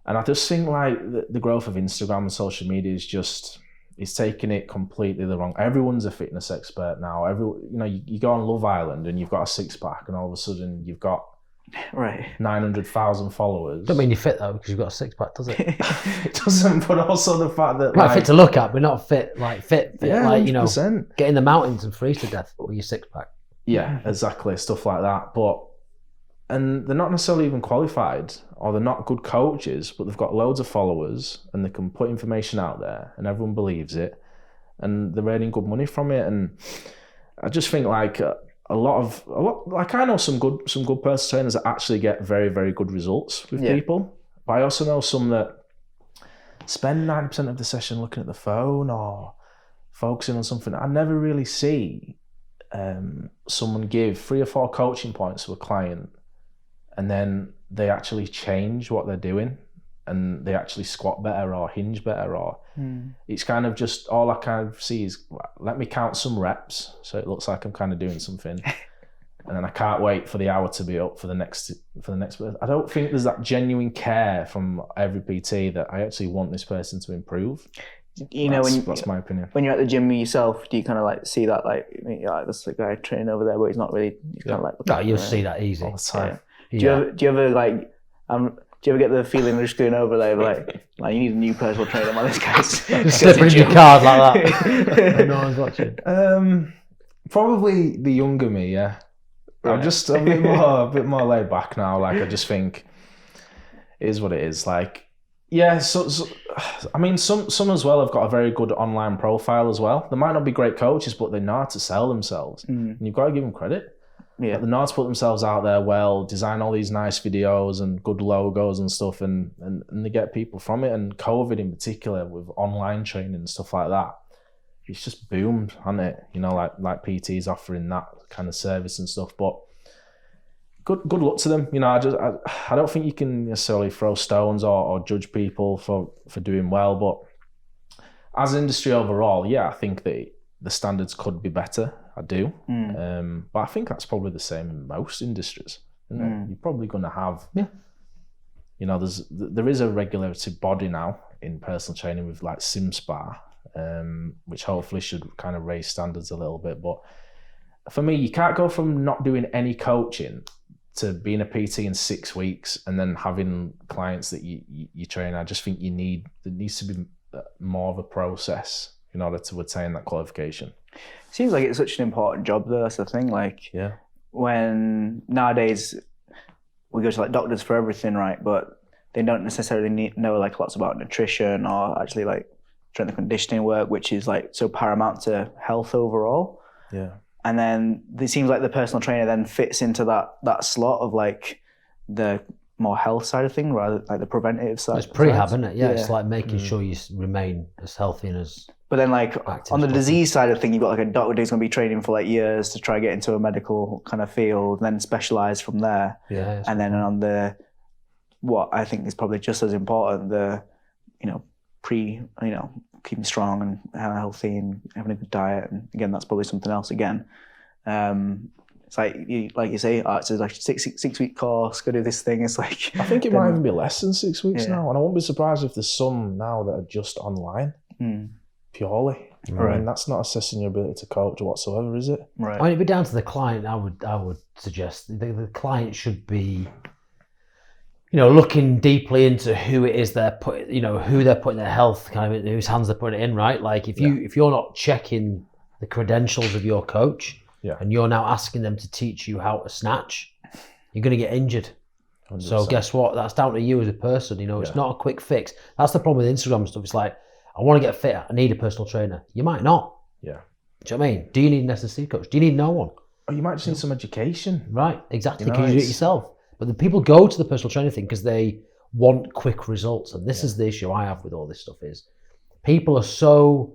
And I just think like the growth of Instagram and social media is just, it's taking it completely the wrong. Everyone's a fitness expert now. You go on Love Island and you've got a 6-pack and all of a sudden you've got 900,000 followers. Don't mean you're fit though because you've got a 6-pack, does it? It doesn't, but also the fact that fit to look at, but not fit like 100%. Get in the mountains and freeze to death with your 6-pack. Yeah, exactly, stuff like that. And they're not necessarily even qualified, or they're not good coaches, but they've got loads of followers and they can put information out there and everyone believes it and they're earning good money from it. And I just think like a lot like I know some good personal trainers that actually get very, very good results with people, but I also know some that spend 90% of the session looking at the phone or focusing on something. I never really see someone give 3 or 4 coaching points to a client and then they actually change what they're doing and they actually squat better or hinge better, or it's kind of just, all I kind of see is let me count some reps so it looks like I'm kind of doing something and then I can't wait for the hour to be up for the next. I don't think there's that genuine care from every PT that I actually want this person to improve. That's my opinion. When you're at the gym yourself, do you kind of like see that, like, that's the guy training over there, but he's not really, he's kind of like... No, you'll see that easy. All the time. Yeah. Do you ever like, do you ever get the feeling of just going over there, like you need a new personal trainer, man, this guy's... Just slipping in your card like that. No one's watching. Probably the younger me, yeah. Right. I'm just a bit more laid back now. Like, I just think it is what it is. Like, yeah, so I mean, some as well have got a very good online profile as well. They might not be great coaches, but they know how to sell themselves. And you've got to give them credit. Yeah. Like, they know how to put themselves out there well, design all these nice videos and good logos and stuff, and they get people from it. And COVID in particular, with online training and stuff like that, it's just boomed, hasn't it? Like PTs offering that kind of service and stuff. But good luck to them. I don't think you can necessarily throw stones or judge people for doing well. But as an industry overall, yeah, I think that the standards could be better. I do. But I think that's probably the same in most industries. You're probably going to have, there is a regulatory body now in personal training with like SimSpa, which hopefully should kind of raise standards a little bit. But for me, you can't go from not doing any coaching to being a PT in 6 weeks and then having clients that you train. I just think there needs to be more of a process in order to attain that qualification. Seems like it's such an important job though, that's the thing. Like, when nowadays we go to like doctors for everything, right? But they don't necessarily know like lots about nutrition or actually like strength and conditioning work, which is like so paramount to health overall. Yeah. And then it seems like the personal trainer then fits into that slot of like the more health side of thing, rather like the preventative side. It's prehab, isn't it? Yeah, it's like making sure you remain as healthy and as... But then like on the disease side of thing, you've got like a doctor who's going to be training for like years to try to get into a medical kind of field, and then specialise from there. Yeah. And then on the, what I think is probably just as important, the, keeping strong and healthy and having a good diet. And again, that's probably something else again. It's like you say, it's like a 6-week course, go do this thing. It's like... I think it might even be less than 6 weeks now. And I won't be surprised if there's some now that are just online, purely. Right. I mean, that's not assessing your ability to coach whatsoever, is it? Right. I mean, it'd be down to the client. I would suggest the client should be, looking deeply into who it is they're putting, who they're putting their health kind of in, whose hands they're putting it in, right? Like if you're not checking the credentials of your coach, and you're now asking them to teach you how to snatch, you're going to get injured. 100%. So guess what? That's down to you as a person. It's not a quick fix. That's the problem with Instagram and stuff. It's like, I want to get fitter. I need a personal trainer. You might not. Yeah. Do you know what I mean? Do you need an SSC coach? Do you need no one? Or you might just need some education. Right, exactly, because you do it yourself. But the people go to the personal trainer thing because they want quick results. And this is the issue I have with all this stuff is people are so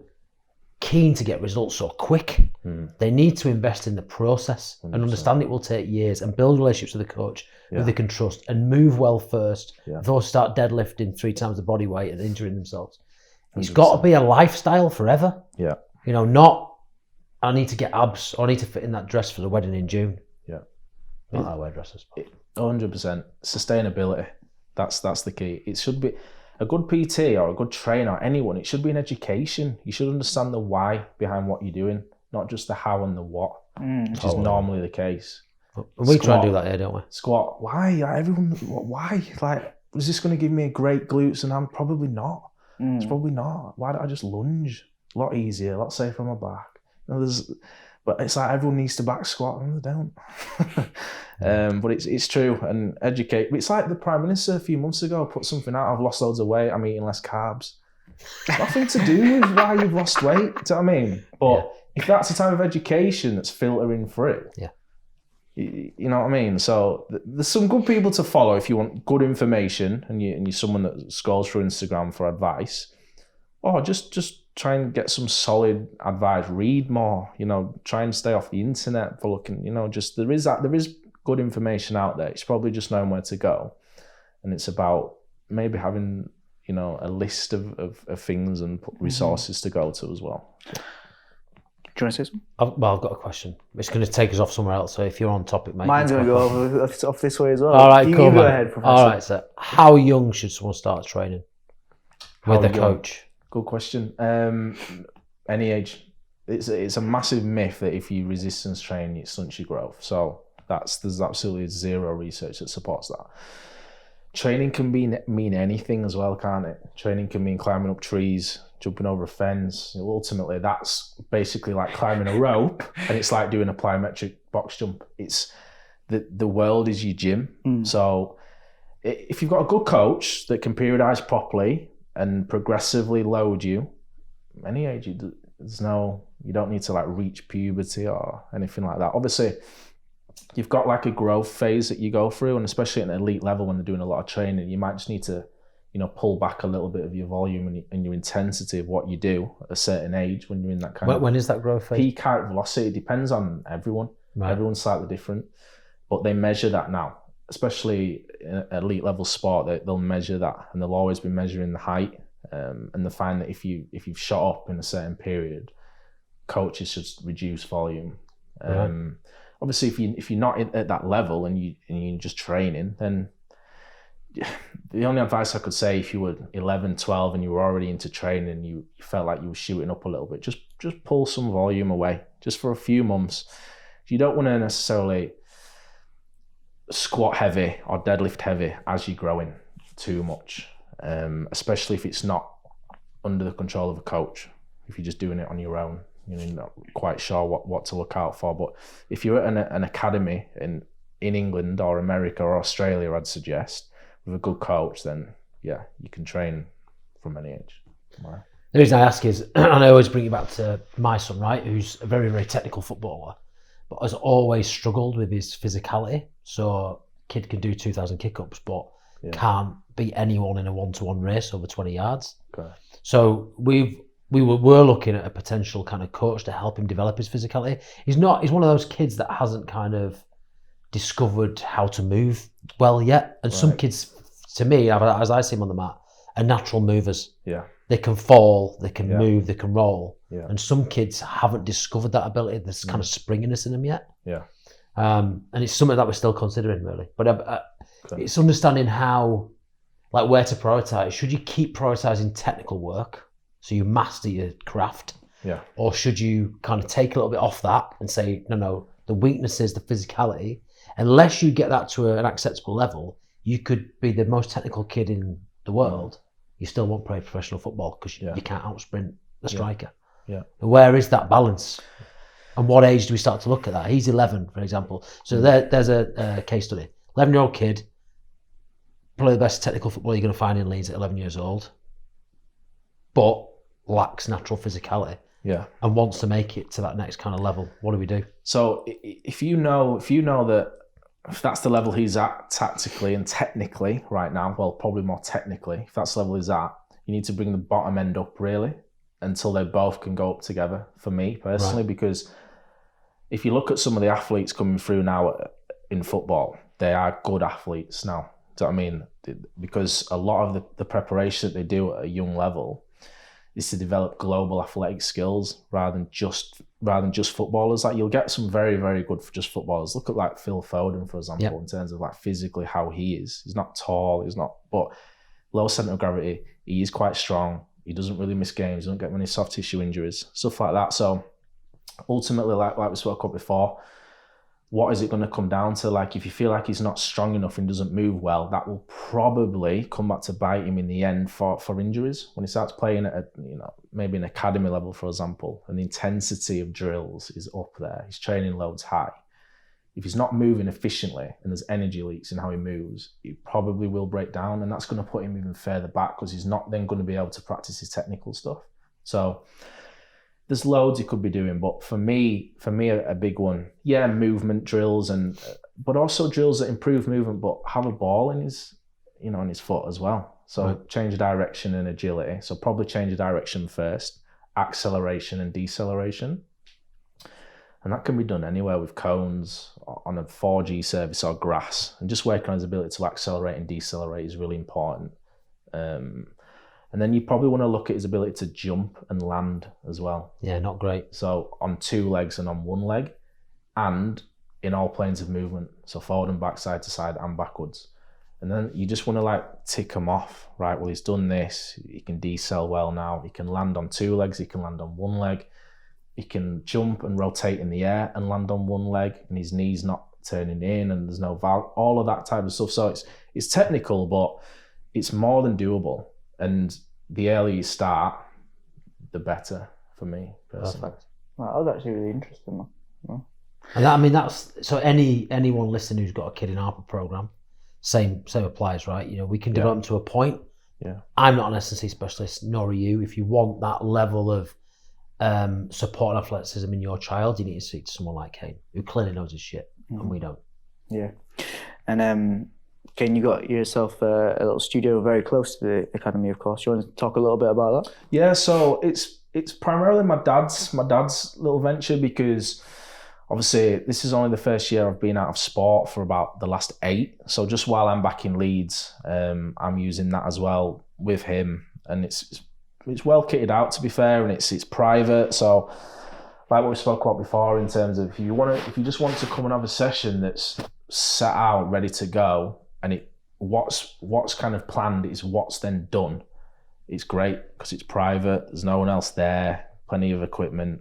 keen to get results so quick. They need to invest in the process 100%. And understand it will take years and build relationships with the coach who they can trust and move well first. If they start deadlifting 3 times the body weight and injuring themselves. 100%. It's got to be a lifestyle forever. Yeah. Not, I need to get abs or I need to fit in that dress for the wedding in June. Yeah. Not that I wear dresses. 100%. Sustainability. That's the key. It should be a good PT or a good trainer or anyone. It should be an education. You should understand the why behind what you're doing, not just the how and the what, which is normally the case. We try and do that here, don't we? Squat. Why? Everyone. Why? Like, is this going to give me a great glutes? And I'm probably not. It's probably not. Why don't I just lunge? A lot easier, a lot safer on my back. But it's like everyone needs to back squat and they don't. But it's true. And educate. It's like the Prime Minister a few months ago put something out. I've lost loads of weight. I'm eating less carbs. Nothing to do with why you've lost weight. Do you know what I mean? But if that's the type of education that's filtering through, you know what I mean? So there's some good people to follow if you want good information and you're someone that scrolls through Instagram for advice. Or just try and get some solid advice. Read more. Try and stay off the internet for looking. There is good information out there. It's probably just knowing where to go, and it's about maybe having a list of things and resources to go to as well. Do you want to say something? I've got a question. It's going to take us off somewhere else. So if you're on topic, mate. Mine's going to go off this way as well. All right, cool. You go ahead, Professor. All right, so how young should someone start training with a coach? Good question. Any age. It's a massive myth that if you resistance train, it stunts your growth. So there's absolutely zero research that supports that. Training can mean anything as well, can't it? Training can mean climbing up trees, jumping over a fence. Ultimately, that's basically like climbing a rope, and it's like doing a plyometric box jump. It's the world is your gym. So if you've got a good coach that can periodize properly and progressively load you, any age, you don't need to like reach puberty or anything like that. Obviously, you've got like a growth phase that you go through, and especially at an elite level when they're doing a lot of training, you might just need to, pull back a little bit of your volume and your intensity of what you do at a certain age when you're in that kind of... When is that growth phase? Peak height velocity. It depends on everyone. Right. Everyone's slightly different, but they measure that now. Especially in an elite level sport, they'll measure that, and they'll always be measuring the height. And they find that if you've shot up in a certain period, coaches should reduce volume. Obviously, if you're not at that level and you're just training, then the only advice I could say, if you were 11, 12 and you were already into training and you felt like you were shooting up a little bit, just pull some volume away, just for a few months. You don't want to necessarily squat heavy or deadlift heavy as you're growing too much, especially if it's not under the control of a coach. If you're just doing it on your own, you're not quite sure what to look out for. But if you're at an academy in England or America or Australia, I'd suggest, with a good coach, then you can train from any age. Right. The reason I ask is, and I always bring it back to my son, right, who's a very, very technical footballer, but has always struggled with his physicality. So kid can do 2,000 kick-ups, but can't beat anyone in a one-to-one race over 20 yards. Okay. So we were looking at a potential kind of coach to help him develop his physicality. He's one of those kids that hasn't kind of discovered how to move well yet. And some kids, to me, as I see him on the mat, are natural movers. Yeah. they can fall, they can Yeah. move, they can roll. Yeah. And some kids haven't discovered that ability. There's kind of springiness in them yet. Yeah. And it's something that we're still considering, really. But Okay. it's understanding how, like, where to prioritize. Should you keep prioritizing technical work so you master your craft? Yeah. Or should you kind of take a little bit off that and say, no, the weakness is the physicality. Unless you get that to an acceptable level, you could be the most technical kid in the world. You still won't play professional football because you can't out-sprint the striker. Yeah. Where is that balance? And what age do we start to look at that? He's 11, for example. So there's a case study. 11-year-old kid, probably the best technical footballer you're going to find in Leeds at 11 years old, but lacks natural physicality. Yeah. And wants to make it to that next kind of level. What do we do? So if you know that if that's the level he's at tactically and technically right now, well, probably more technically, if that's the level he's at, you need to bring the bottom end up really until they both can go up together, for me personally, because if you look at some of the athletes coming through now in football, they are good athletes now. Do you know what I mean? Because a lot of the preparation that they do at a young level is to develop global athletic skills rather than just footballers. Like, you'll get some very, very good for just footballers. Look at like Phil Foden, for example, in terms of like physically how he is. He's not tall, but low centre of gravity. He is quite strong. He doesn't really miss games. He doesn't get many soft tissue injuries, stuff like that. So ultimately, like we spoke about before, what is it going to come down to? Like, if you feel like he's not strong enough and doesn't move well, that will probably come back to bite him in the end for injuries. When he starts playing at maybe an academy level, for example, and the intensity of drills is up there, his training load's high. If he's not moving efficiently and there's energy leaks in how he moves, he probably will break down, and that's going to put him even further back because he's not then going to be able to practice his technical stuff. So there's loads he could be doing, but for me, a big one, movement drills, but also drills that improve movement, but have a ball in his, on his foot as well. So change direction and agility. So probably change direction first, acceleration and deceleration, and that can be done anywhere with cones, on a 4G surface or grass, and just working on his ability to accelerate and decelerate is really important. And then you probably want to look at his ability to jump and land as well. Yeah, not great. So on 2 legs and on 1 leg, and in all planes of movement. So forward and back, side to side and backwards. And then you just want to like tick him off, right? Well, he's done this. He can decel well now. He can land on 2 legs. He can land on 1 leg. He can jump and rotate in the air and land on 1 leg, and his knee's not turning in, and there's no all of that type of stuff. So it's technical, but it's more than doable. And the earlier you start, the better for me personally. Perfect. Well, that was actually really interesting. Well. And that's so anyone listening who's got a kid in our program, same applies, right? We can develop them to a point. Yeah. I'm not an S&C specialist, nor are you. If you want that level of support and athleticism in your child, you need to speak to someone like Kane, who clearly knows his shit, and we don't. Yeah. And Kane, you got yourself a little studio very close to the academy, of course. You want to talk a little bit about that? Yeah, so it's primarily my dad's little venture, because obviously this is only the first year I've been out of sport for about the last 8. So just while I'm back in Leeds, I'm using that as well with him, and it's well kitted out, to be fair, and it's private. So like what we spoke about before, in terms of if you just want to come and have a session that's set out, ready to go, and what's kind of planned is what's then done. It's great because it's private. There's no one else there. Plenty of equipment.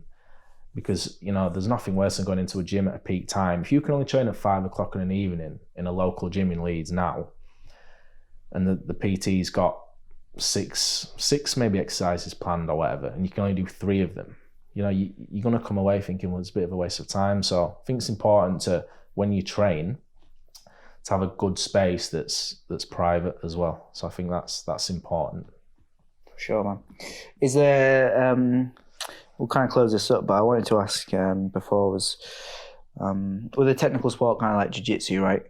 Because there's nothing worse than going into a gym at a peak time. If you can only train at 5 o'clock in an evening in a local gym in Leeds now, and the PT's got six maybe exercises planned or whatever, and you can only do 3 of them, you're going to come away thinking, well, it's a bit of a waste of time. So I think it's important to, when you train, to have a good space that's private as well. So I think that's important. For sure, man. Is there we'll kind of close this up, but I wanted to ask before was with a technical sport kind of like jiu-jitsu, right?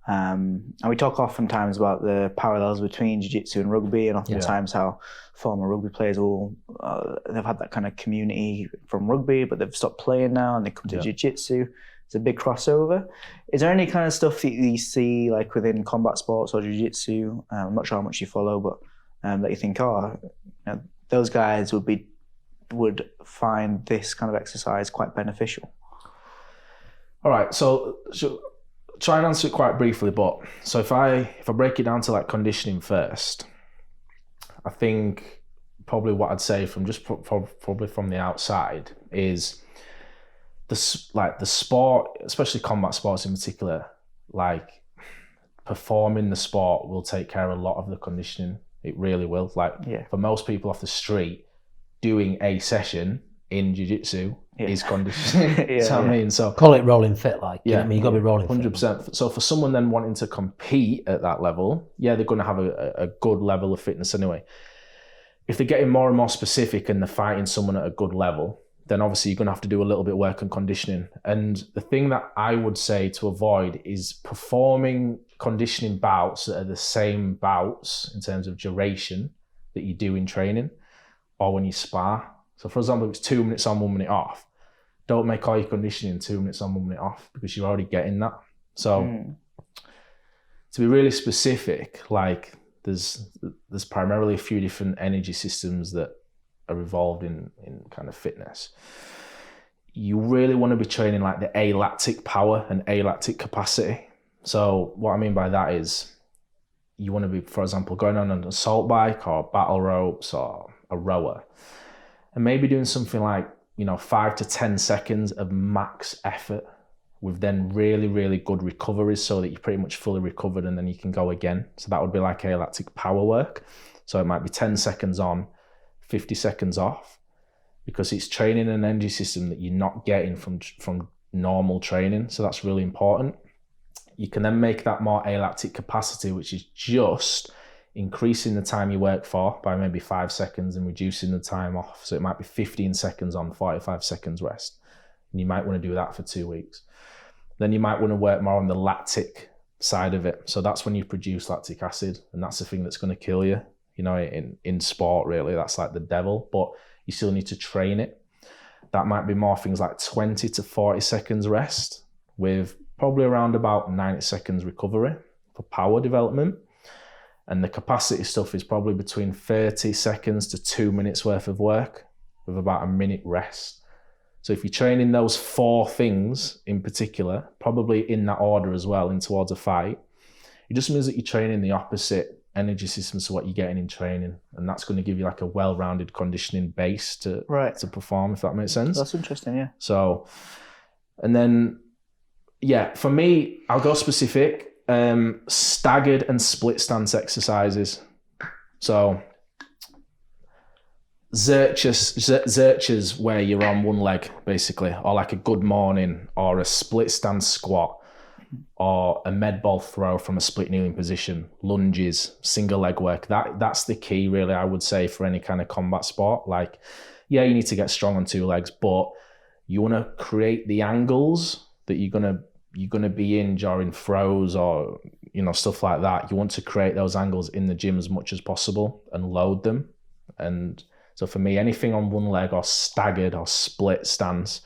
And we talk oftentimes about the parallels between jiu-jitsu and rugby, and oftentimes how former rugby players they've had that kind of community from rugby, but they've stopped playing now and they come to jiu-jitsu. It's a big crossover. Is there any kind of stuff that you see like within combat sports or jiu-jitsu? I'm not sure how much you follow, but that you think, those guys would find this kind of exercise quite beneficial? All right, so try and answer it quite briefly. But so if I break it down to like conditioning first, I think probably what I'd say from just probably from the outside is the sport, especially combat sports in particular, like performing the sport will take care of a lot of the conditioning. It really will. Like for most people off the street, doing a session in jiu-jitsu is conditioning. You know what I mean? So call it rolling fit, like you know what I mean, you got to be rolling 100%. fit. So for someone then wanting to compete at that level, they're going to have a good level of fitness anyway. If they're getting more and more specific and they're fighting someone at a good level, then obviously you're going to have to do a little bit of work on conditioning. And the thing that I would say to avoid is performing conditioning bouts that are the same bouts in terms of duration that you do in training or when you spar. So for example, if it's 2 minutes on, 1 minute off, don't make all your conditioning 2 minutes on, 1 minute off, because you're already getting that. So to be really specific, like there's primarily a few different energy systems that are involved in kind of fitness. You really want to be training like the alactic power and alactic capacity. So what I mean by that is you want to be, for example, going on an assault bike or battle ropes or a rower, and maybe doing something like 5 to 10 seconds of max effort with then really, really good recoveries so that you're pretty much fully recovered and then you can go again. So that would be like alactic power work. So it might be 10 seconds on, 50 seconds off, because it's training an energy system that you're not getting from normal training. So that's really important. You can then make that more alactic capacity, which is just increasing the time you work for by maybe 5 seconds and reducing the time off. So it might be 15 seconds on, 45 seconds rest. And you might want to do that for 2 weeks. Then you might want to work more on the lactic side of it. So that's when you produce lactic acid, and that's the thing that's going to kill you. In sport, really, that's like the devil, but you still need to train it. That might be more things like 20 to 40 seconds rest with probably around about 90 seconds recovery for power development. And the capacity stuff is probably between 30 seconds to 2 minutes worth of work with about a minute rest. So if you're training those 4 things in particular, probably in that order as well, in towards a fight, it just means that you're training the opposite energy systems to what you're getting in training. And that's going to give you like a well-rounded conditioning base to perform, if that makes sense. That's interesting, yeah. So, and then, for me, I'll go specific. Staggered and split stance exercises. So Zerches where you're on one leg basically, or like a good morning, or a split stance squat, or a med ball throw from a split kneeling position, lunges, single leg work. That's the key really, I would say, for any kind of combat sport. Like, you need to get strong on 2 legs, but you want to create the angles that you're gonna be in during throws or stuff like that. You want to create those angles in the gym as much as possible and load them. And so for me, anything on one leg or staggered or split stance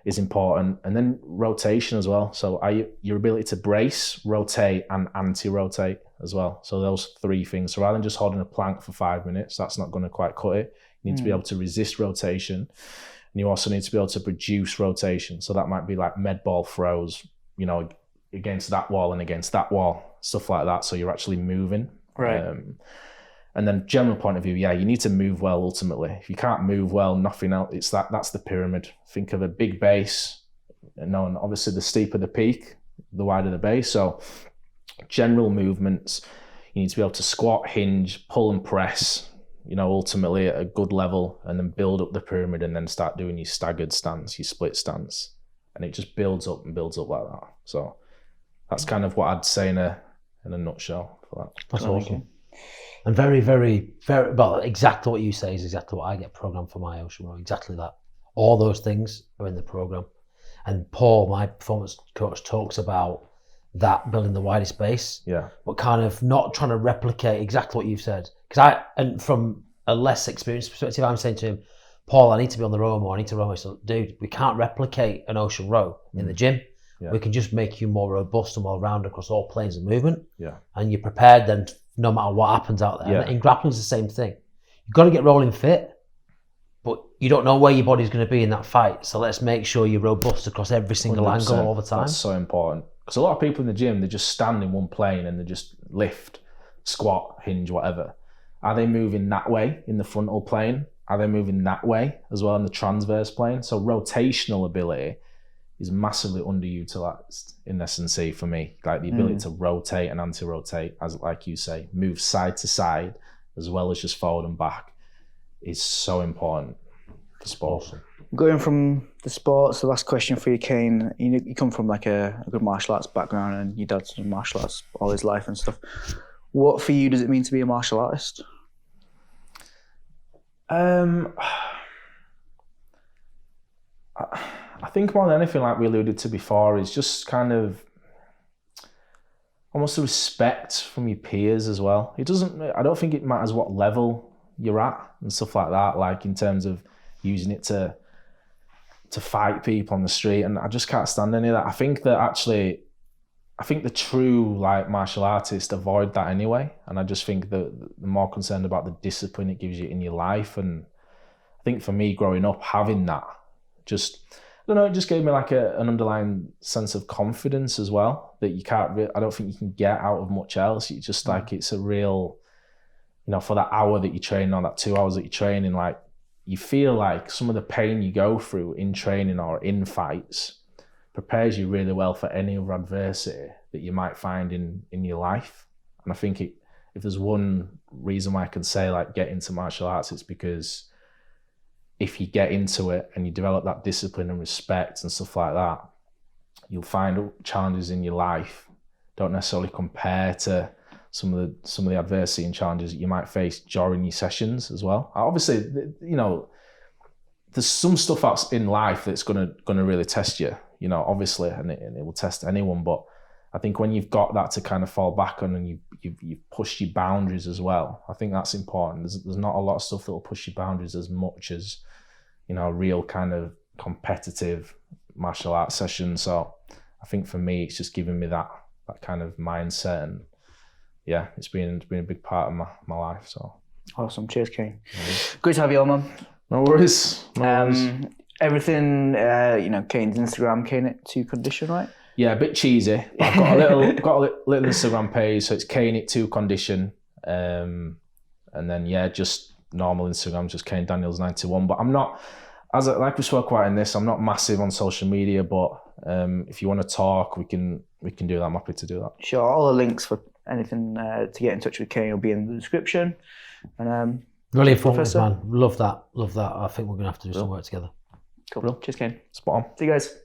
is important. And then rotation as well. So your ability to brace, rotate, and anti-rotate as well. So those 3 things. So rather than just holding a plank for 5 minutes, that's not going to quite cut it. You need to be able to resist rotation. And you also need to be able to produce rotation. So that might be like med ball throws, against that wall and against that wall, stuff like that. So you're actually moving. Right. And then general point of view, you need to move well ultimately. If you can't move well, nothing else, that's the pyramid. Think of a big base, and obviously the steeper the peak, the wider the base. So general movements, you need to be able to squat, hinge, pull and press, ultimately at a good level, and then build up the pyramid and then start doing your staggered stance, your split stance. And it just builds up and builds up like that. So that's kind of what I'd say in a nutshell for that. That's awesome. And very, very, very, well, exactly what you say is exactly what I get programmed for my ocean row. Exactly that. All those things are in the program. And Paul, my performance coach, talks about that, building the widest base. Yeah. But kind of not trying to replicate exactly what you've said. And from a less experienced perspective, I'm saying to him, Paul, I need to be on the row more. I need to row more. So, dude, we can't replicate an ocean row in the gym. Yeah. We can just make you more robust and well-rounded across all planes of movement. Yeah. And you're prepared then no matter what happens out there. Yeah. And in grappling is the same thing. you've got to get rolling fit, but you don't know where your body's going to be in that fight. So let's make sure you're robust across every single 100%. angle all the time. That's so important. Because a lot of people in the gym, they just stand in one plane and they just lift, squat, hinge, whatever. Are they moving that way in the frontal plane? Are they moving that way as well in the transverse plane? So rotational ability is massively underutilized in S&C for me. Like the ability to rotate and anti-rotate, as like you say, move side to side as well as just forward and back is so important for sport. Awesome. Going from the sports, the last question for you, Kane. You come from like a good martial arts background, and your dad's done martial arts all his life and stuff. What for you does it mean to be a martial artist? I think more than anything, like we alluded to before, is just kind of almost the respect from your peers as well. I don't think it matters what level you're at and stuff like that, like in terms of using it to fight people on the street, and I just can't stand any of that. I think the true like martial artists avoid that anyway, and I just think that the more concerned about the discipline it gives you in your life. And I think for me growing up, having that just, I don't know, it just gave me like an underlying sense of confidence as well that you can't I don't think you can get out of much else. You just like, it's a real, you know, for that hour that you train or that 2 hours that you train in, like you feel like some of the pain you go through in training or in fights prepares you really well for any other adversity that you might find in your life. And I think if there's one reason why I can say like get into martial arts, it's because if you get into it and you develop that discipline and respect and stuff like that, you'll find challenges in your life don't necessarily compare to some of the adversity and challenges that you might face during your sessions as well. Obviously, you know, there's some stuff that's in life that's gonna really test you, you know, obviously, and it will test anyone. But I think when you've got that to kind of fall back on and you've pushed your boundaries as well, I think that's important. There's not a lot of stuff that will push your boundaries as much as, you know, a real kind of competitive martial arts session. So I think for me, it's just given me that kind of mindset, and yeah, it's been a big part of my life. So awesome. Cheers, Kane. Great to have you on, man. No worries. Everything, you know, Kane's Instagram, Kane@2Condition, right? Yeah, a bit cheesy. I've got a little Instagram page, so it's Kane@2Condition, and then yeah, just normal Instagram, just Kane Daniels 91. But I'm not, like we spoke about in this, I'm not massive on social media. But if you want to talk, we can do that. I'm happy to do that. Sure. All the links for anything to get in touch with Kane will be in the description. And really informative, man. Love that. I think we're gonna have to do some work together. Cool. Cheers, Kane. Spot on. See you guys.